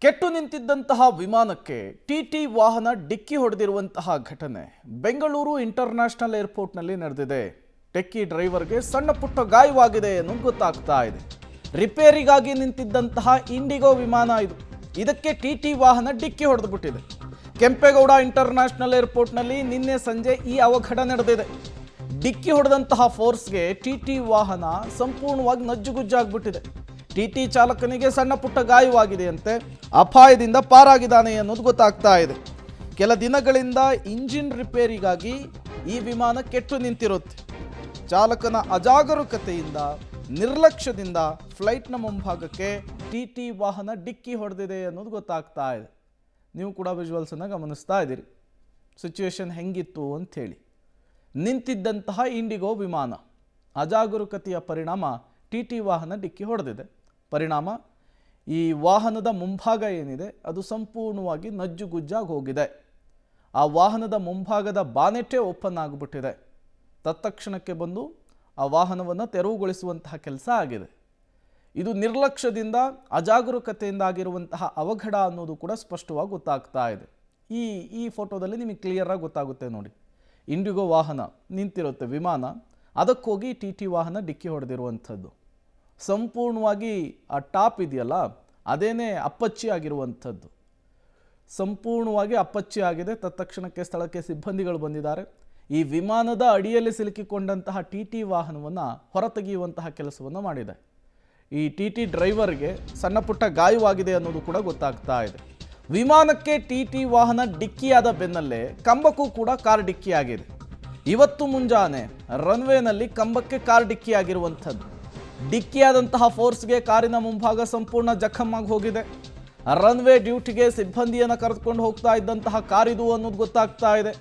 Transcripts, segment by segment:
ಕೆಟ್ಟು ನಿಂತಿದ್ದಂತಹ ವಿಮಾನಕ್ಕೆ ಟಿಟಿ ವಾಹನ ಡಿಕ್ಕಿ ಹೊಡೆದಿರುವಂತಹ ಘಟನೆ ಬೆಂಗಳೂರು ಇಂಟರ್ನ್ಯಾಷನಲ್ ಏರ್ಪೋರ್ಟ್ನಲ್ಲಿ ನಡೆದಿದೆ. ಟೆಕ್ಕಿ ಡ್ರೈವರ್ಗೆ ಸಣ್ಣ ಪುಟ್ಟ ಗಾಯವಾಗಿದೆ ಅನ್ನೋದು ಗೊತ್ತಾಗ್ತಾ ಇದೆ. ರಿಪೇರಿಗಾಗಿ ನಿಂತಿದ್ದಂತಹ ಇಂಡಿಗೋ ವಿಮಾನ ಇದು. ಇದಕ್ಕೆ ಟಿಟಿ ವಾಹನ ಡಿಕ್ಕಿ ಹೊಡೆದುಬಿಟ್ಟಿದೆ. ಕೆಂಪೇಗೌಡ ಇಂಟರ್ನ್ಯಾಷನಲ್ ಏರ್ಪೋರ್ಟ್ನಲ್ಲಿ ನಿನ್ನೆ ಸಂಜೆ ಈ ಅವಘಡ ನಡೆದಿದೆ. ಡಿಕ್ಕಿ ಹೊಡೆದಂತಹ ಫೋರ್ಸ್ಗೆ ಟಿಟಿ ವಾಹನ ಸಂಪೂರ್ಣವಾಗಿ ನಜ್ಜುಗುಜ್ಜಾಗ್ಬಿಟ್ಟಿದೆ. ಟಿಟಿ ಚಾಲಕನಿಗೆ ಸಣ್ಣ ಪುಟ್ಟ ಗಾಯವಾಗಿದೆಯಂತೆ, ಅಪಾಯದಿಂದ ಪಾರಾಗಿದ್ದಾನೆ ಅನ್ನೋದು ಗೊತ್ತಾಗ್ತಾ ಇದೆ. ಕೆಲ ದಿನಗಳಿಂದ ಇಂಜಿನ್ ರಿಪೇರಿಗಾಗಿ ಈ ವಿಮಾನ ಕೆಟ್ಟು ನಿಂತಿರುತ್ತೆ. ಚಾಲಕನ ಅಜಾಗರೂಕತೆಯಿಂದ ನಿರ್ಲಕ್ಷ್ಯದಿಂದ ಫ್ಲೈಟ್ನ ಮುಂಭಾಗಕ್ಕೆ ಟಿಟಿ ವಾಹನ ಡಿಕ್ಕಿ ಹೊಡೆದಿದೆ ಅನ್ನೋದು ಗೊತ್ತಾಗ್ತಾ ಇದೆ. ನೀವು ಕೂಡ ವಿಜುವಲ್ಸನ್ನು ಗಮನಿಸ್ತಾ ಇದ್ದೀರಿ. ಸಿಚುವೇಶನ್ ಹೆಂಗಿತ್ತು ಅಂಥೇಳಿ. ನಿಂತಿದ್ದಂತಹ ಇಂಡಿಗೋ ವಿಮಾನ ಅಜಾಗರೂಕತೆಯ ಪರಿಣಾಮ ಟಿಟಿ ವಾಹನ ಡಿಕ್ಕಿ ಹೊಡೆದಿದೆ. ಪರಿಣಾಮ ಈ ವಾಹನದ ಮುಂಭಾಗ ಏನಿದೆ ಅದು ಸಂಪೂರ್ಣವಾಗಿ ನಜ್ಜುಗುಜ್ಜಾಗಿ ಹೋಗಿದೆ. ಆ ವಾಹನದ ಮುಂಭಾಗದ ಬಾನೆಟೇ ಓಪನ್ ಆಗಿಬಿಟ್ಟಿದೆ. ತತ್ಕ್ಷಣಕ್ಕೆ ಬಂದು ಆ ವಾಹನವನ್ನು ತೆರವುಗೊಳಿಸುವಂತಹ ಕೆಲಸ ಆಗಿದೆ. ಇದು ನಿರ್ಲಕ್ಷ್ಯದಿಂದ ಅಜಾಗರೂಕತೆಯಿಂದ ಆಗಿರುವಂತಹ ಅವಘಡ ಅನ್ನೋದು ಕೂಡ ಸ್ಪಷ್ಟವಾಗಿ ಗೊತ್ತಾಗ್ತಾ ಇದೆ. ಈ ಫೋಟೋದಲ್ಲಿ ನಿಮಗೆ ಕ್ಲಿಯರಾಗಿ ಗೊತ್ತಾಗುತ್ತೆ ನೋಡಿ. ಇಂಡಿಗೋ ವಾಹನ ನಿಂತಿರುತ್ತೆ ವಿಮಾನ, ಅದಕ್ಕೋಗಿ ಟಿ ಟಿ ವಾಹನ ಡಿಕ್ಕಿ ಹೊಡೆದಿರುವಂಥದ್ದು. ಸಂಪೂರ್ಣವಾಗಿ ಆ ಟಾಪ್ ಇದೆಯಲ್ಲ ಅದೇನೇ ಅಪ್ಪಚ್ಚಿ ಆಗಿರುವಂಥದ್ದು. ಸಂಪೂರ್ಣವಾಗಿ ಅಪ್ಪಚ್ಚಿ ಆಗಿದೆ. ತತ್ಕ್ಷಣಕ್ಕೆ ಸ್ಥಳಕ್ಕೆ ಸಿಬ್ಬಂದಿಗಳು ಬಂದಿದ್ದಾರೆ. ಈ ವಿಮಾನದ ಅಡಿಯಲ್ಲಿ ಸಿಲುಕಿಕೊಂಡಂತಹ ಟಿ ಟಿ ವಾಹನವನ್ನು ಹೊರತೆಗೆಯುವಂತಹ ಕೆಲಸವನ್ನು ಮಾಡಿದೆ. ಈ ಟಿ ಟಿ ಡ್ರೈವರ್ಗೆ ಸಣ್ಣ ಪುಟ್ಟ ಗಾಯವಾಗಿದೆ ಅನ್ನೋದು ಕೂಡ ಗೊತ್ತಾಗ್ತಾ ಇದೆ. ವಿಮಾನಕ್ಕೆ ಟಿ ಟಿ ವಾಹನ ಡಿಕ್ಕಿಯಾದ ಬೆನ್ನಲ್ಲೇ ಕಂಬಕ್ಕೂ ಕೂಡ ಕಾರ್ ಡಿಕ್ಕಿಯಾಗಿದೆ. ಇವತ್ತು ಮುಂಜಾನೆ ರನ್ವೇನಲ್ಲಿ ಕಂಬಕ್ಕೆ ಕಾರ್ ಡಿಕ್ಕಿಯಾಗಿರುವಂಥದ್ದು. ಡಿಕ್ಕಿಯಾದಂತಹ ಫೋರ್ಸ್ಗೆ ಕಾರಿನ ಮುಂಭಾಗ ಸಂಪೂರ್ಣ ಜಖಮ್ಮಾಗಿ ಹೋಗಿದೆ. ರನ್ವೇ ಡ್ಯೂಟಿಗೆ ಸಿಬ್ಬಂದಿಯನ್ನು ಕರೆದುಕೊಂಡು ಹೋಗ್ತಾ ಇದ್ದಂತಹ ಕಾರಿದು ಅನ್ನೋದು ಗೊತ್ತಾಗ್ತಾ ಇದೆ.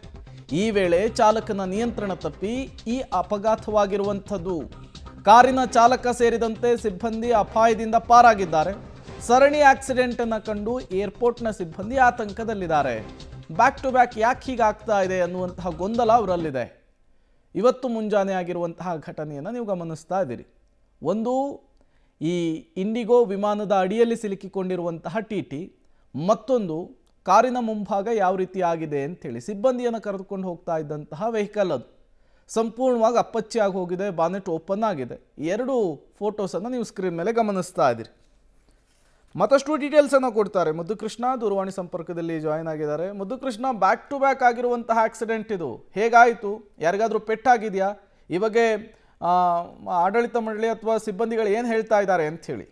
ಈ ವೇಳೆ ಚಾಲಕನ ನಿಯಂತ್ರಣ ತಪ್ಪಿ ಈ ಅಪಘಾತವಾಗಿರುವಂಥದ್ದು. ಕಾರಿನ ಚಾಲಕ ಸೇರಿದಂತೆ ಸಿಬ್ಬಂದಿ ಅಪಾಯದಿಂದ ಪಾರಾಗಿದ್ದಾರೆ. ಸರಣಿ ಆಕ್ಸಿಡೆಂಟನ್ನು ಕಂಡು ಏರ್ಪೋರ್ಟ್ನ ಸಿಬ್ಬಂದಿ ಆತಂಕದಲ್ಲಿದ್ದಾರೆ. ಬ್ಯಾಕ್ ಟು ಬ್ಯಾಕ್ ಯಾಕೆ ಹೀಗಾಗ್ತಾ ಇದೆ ಅನ್ನುವಂತಹ ಗೊಂದಲ ಅವರಲ್ಲಿದೆ. ಇವತ್ತು ಮುಂಜಾನೆ ಆಗಿರುವಂತಹ ಘಟನೆಯನ್ನು ನೀವು ಗಮನಿಸ್ತಾ ಇದ್ದೀರಿ. ಒಂದು, ಈ ಇಂಡಿಗೋ ವಿಮಾನದ ಅಡಿಯಲ್ಲಿ ಸಿಲುಕಿಕೊಂಡಿರುವಂತಹ ಟಿ ಟಿ, ಮತ್ತೊಂದು ಕಾರಿನ ಮುಂಭಾಗ ಯಾವ ರೀತಿ ಆಗಿದೆ ಅಂಥೇಳಿ ಸಿಬ್ಬಂದಿಯನ್ನು ಕರೆದುಕೊಂಡು ಹೋಗ್ತಾ ಇದ್ದಂತಹ ವೆಹಿಕಲ್ ಅದು ಸಂಪೂರ್ಣವಾಗಿ ಅಪ್ಪಚ್ಚಿಯಾಗಿ ಹೋಗಿದೆ. ಬಾನೆಟ್ ಓಪನ್ ಆಗಿದೆ. ಎರಡು ಫೋಟೋಸನ್ನು ನೀವು ಸ್ಕ್ರೀನ್ ಮೇಲೆ ಗಮನಿಸ್ತಾ ಇದ್ದೀರಿ. ಮತ್ತಷ್ಟು ಡೀಟೇಲ್ಸನ್ನು ಕೊಡ್ತಾರೆ ಮುದ್ದುಕೃಷ್ಣ ದೂರವಾಣಿ ಸಂಪರ್ಕದಲ್ಲಿ ಜಾಯಿನ್ ಆಗಿದ್ದಾರೆ. ಮುದ್ದುಕೃಷ್ಣ, ಬ್ಯಾಕ್ ಟು ಬ್ಯಾಕ್ ಆಗಿರುವಂತಹ ಆಕ್ಸಿಡೆಂಟ್ ಇದು ಹೇಗಾಯಿತು? ಯಾರಿಗಾದರೂ ಪೆಟ್ಟಾಗಿದೆಯಾ? ಈ ಬಗ್ಗೆ ಆಡಳಿತ ಮಂಡಳಿ ಅಥವಾ ಸಿಬ್ಬಂದಿಗಳು ಏನು ಹೇಳ್ತಾ ಇದ್ದಾರೆ ಅಂತ ಹೇಳಿ.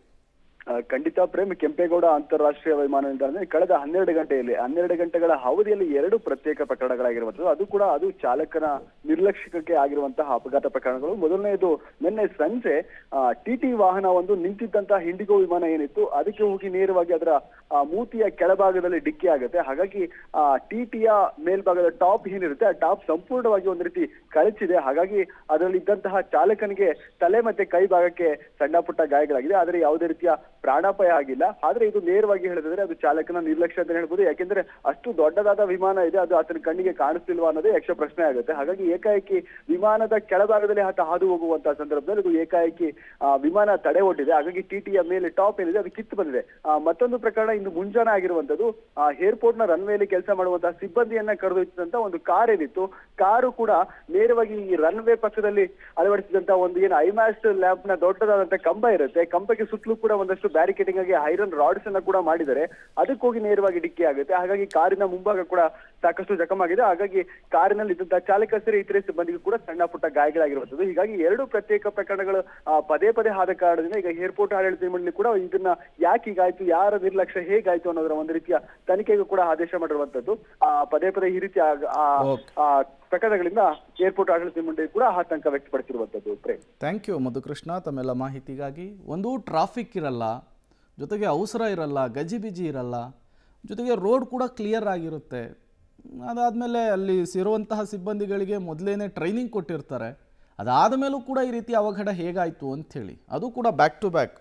ಖಂಡಿತ ಪ್ರೇಮ್, ಕೆಂಪೇಗೌಡ ಅಂತಾರಾಷ್ಟ್ರೀಯ ವಿಮಾನ ನಿಲ್ದಾಣದಲ್ಲಿ ಕಳೆದ 12 ಗಂಟೆಗಳ ಅವಧಿಯಲ್ಲಿ 2 ಪ್ರತ್ಯೇಕ ಪ್ರಕರಣಗಳಾಗಿರುವಂಥದ್ದು. ಅದು ಚಾಲಕನ ನಿರ್ಲಕ್ಷ್ಯಕ್ಕೆ ಆಗಿರುವಂತಹ ಅಪಘಾತ ಪ್ರಕರಣಗಳು. ಮೊದಲನೆಯದು ನಿನ್ನೆ ಸಂಜೆ ಟಿಟಿ ವಾಹನ ಒಂದು ನಿಂತಿದ್ದಂತಹ ಇಂಡಿಗೋ ವಿಮಾನ ಏನಿತ್ತು ಅದಕ್ಕೆ ಹೋಗಿ ನೇರವಾಗಿ ಅದರ ಮೂತಿಯ ಕೆಳಭಾಗದಲ್ಲಿ ಡಿಕ್ಕಿ ಆಗುತ್ತೆ. ಹಾಗಾಗಿ ಟಿಟಿಯ ಮೇಲ್ಭಾಗದ ಟಾಪ್ ಏನಿರುತ್ತೆ ಆ ಟಾಪ್ ಸಂಪೂರ್ಣವಾಗಿ ಒಂದು ರೀತಿ ಕಳಚಿದೆ. ಹಾಗಾಗಿ ಅದರಲ್ಲಿ ಇದ್ದಂತಹ ಚಾಲಕನಿಗೆ ತಲೆ ಮತ್ತೆ ಕೈ ಭಾಗಕ್ಕೆ ಸಣ್ಣ ಪುಟ್ಟ ಗಾಯಗಳಾಗಿದೆ. ಆದರೆ ಯಾವುದೇ ರೀತಿಯ ಪ್ರಾಣಾಪಾಯ ಆಗಿಲ್ಲ. ಆದ್ರೆ ಇದು ನೇರವಾಗಿ ಹೇಳಿದ್ರೆ ಅದು ಚಾಲಕನ ನಿರ್ಲಕ್ಷ್ಯ ಅಂತ ಹೇಳ್ಬೋದು. ಯಾಕೆಂದ್ರೆ ಅಷ್ಟು ದೊಡ್ಡದಾದ ವಿಮಾನ ಇದೆ, ಅದು ಆತನ ಕಣ್ಣಿಗೆ ಕಾಣಿಸ್ತಿಲ್ವಾ ಅನ್ನೋದೇ ಯಕ್ಷ ಪ್ರಶ್ನೆ ಆಗುತ್ತೆ. ಹಾಗಾಗಿ ಏಕಾಏಕಿ ವಿಮಾನದ ಕೆಳಭಾಗದಲ್ಲಿ ಆತ ಹಾದು ಹೋಗುವಂತಹ ಸಂದರ್ಭದಲ್ಲಿ ಇದು ಏಕಾಏಕಿ ವಿಮಾನ ತಡೆ ಒಡ್ಡಿದೆ. ಹಾಗಾಗಿ ಟಿಟಿಯ ಮೇಲೆ ಟಾಪ್ ಏನಿದೆ ಅದು ಕಿತ್ತು ಬಂದಿದೆ. ಮತ್ತೊಂದು ಪ್ರಕರಣ ಇಂದು ಮುಂಜಾನೆ ಆಗಿರುವಂತದ್ದು, ಏರ್ಪೋರ್ಟ್ ನ ರನ್ವೇಲಿ ಕೆಲಸ ಮಾಡುವಂತಹ ಸಿಬ್ಬಂದಿಯನ್ನ ಕರೆದೊಯ್ಸಿದಂತ ಒಂದು ಕಾರ್ ಏನಿತ್ತು, ಕಾರು ಕೂಡ ನೇರವಾಗಿ ಈ ರನ್ವೇ ಪಕ್ಕದಲ್ಲಿ ಅಳವಡಿಸಿದಂತಹ ಒಂದು ಏನು ಐಮ್ಯಾಸ್ಟ್ ಲ್ಯಾಂಪ್ ನ ದೊಡ್ಡದಾದಂತಹ ಕಂಬ ಇರುತ್ತೆ, ಕಂಬಕ್ಕೆ ಸುತ್ತಲೂ ಕೂಡ ಒಂದಷ್ಟು ಬ್ಯಾರಿಕೇಡಿಂಗ್ ಆಗಿ ಐರನ್ ರಾಡ್ಸ್ ಅನ್ನ ಕೂಡ ಮಾಡಿದರೆ ಅದಕ್ಕೋಗಿ ನೇರವಾಗಿ ಡಿಕ್ಕಿ ಆಗುತ್ತೆ. ಹಾಗಾಗಿ ಕಾರಿನ ಮುಂಭಾಗ ಕೂಡ ಸಾಕಷ್ಟು ಜಖಮಾಗಿದೆ. ಹಾಗಾಗಿ ಕಾರಿನಲ್ಲಿ ಇದ್ದಂತಹ ಚಾಲಕ ಸೇರಿ ಇತರೆ ಸಿಬ್ಬಂದಿಗೂ ಕೂಡ ಸಣ್ಣ ಪುಟ್ಟ ಗಾಯಗಳಾಗಿರುವಂತದ್ದು. ಹೀಗಾಗಿ 2 ಪ್ರತ್ಯೇಕ ಪ್ರಕರಣಗಳು ಪದೇ ಆದ ಕಾರಣದಿಂದ ಈಗ ಏರ್ಪೋರ್ಟ್ ಆಡಳಿತ ಮಂಡಳಿ ಕೂಡ ಇದನ್ನ ಯಾಕೆ ಹೀಗಾಯ್ತು, ಯಾರ ನಿರ್ಲಕ್ಷ್ಯ ಹೇಗಾಯ್ತು ಅನ್ನೋದರ ಒಂದು ರೀತಿಯ ತನಿಖೆಗೂ ಕೂಡ ಆದೇಶ ಮಾಡಿರುವಂತದ್ದು. ಪದೇ ಈ ರೀತಿ ಪ್ರಕರಣಗಳಿಂದ ಏರ್ಪೋರ್ಟ್ ಆಡಳಿತ ಮಂಡಳಿ ಕೂಡ ಆತಂಕ ವ್ಯಕ್ತಪಡಿಸಿರುವಂತದ್ದು. ಪ್ರೇಮ್, ಥ್ಯಾಂಕ್ ಯು ಮಧುಕೃಷ್ಣ ತಮ್ಮೆಲ್ಲ ಮಾಹಿತಿಗಾಗಿ. ಒಂದು ಟ್ರಾಫಿಕ್ ಇರಲ್ಲ, ಜೊತೆಗೆ ಅವಸರ ಇರಲ್ಲ, ಗಜಿಬಿಜಿ ಇರಲ್ಲ, ಜೊತೆಗೆ ರೋಡ್ ಕೂಡ ಕ್ಲಿಯರ್ ಆಗಿರುತ್ತೆ. ಅದಾದಮೇಲೆ ಅಲ್ಲಿ ಇರುವಂತಹ ಸಿಬ್ಬಂದಿಗಳಿಗೆ ಮೊದಲೇನೆ ಟ್ರೈನಿಂಗ್ ಕೊಟ್ಟಿರ್ತಾರೆ. ಅದಾದ ಮೇಲೂ ಕೂಡ ಈ ರೀತಿ ಅವಘಡ ಹೇಗಾಯಿತು ಅಂಥೇಳಿ, ಅದು ಕೂಡ ಬ್ಯಾಕ್ ಟು ಬ್ಯಾಕ್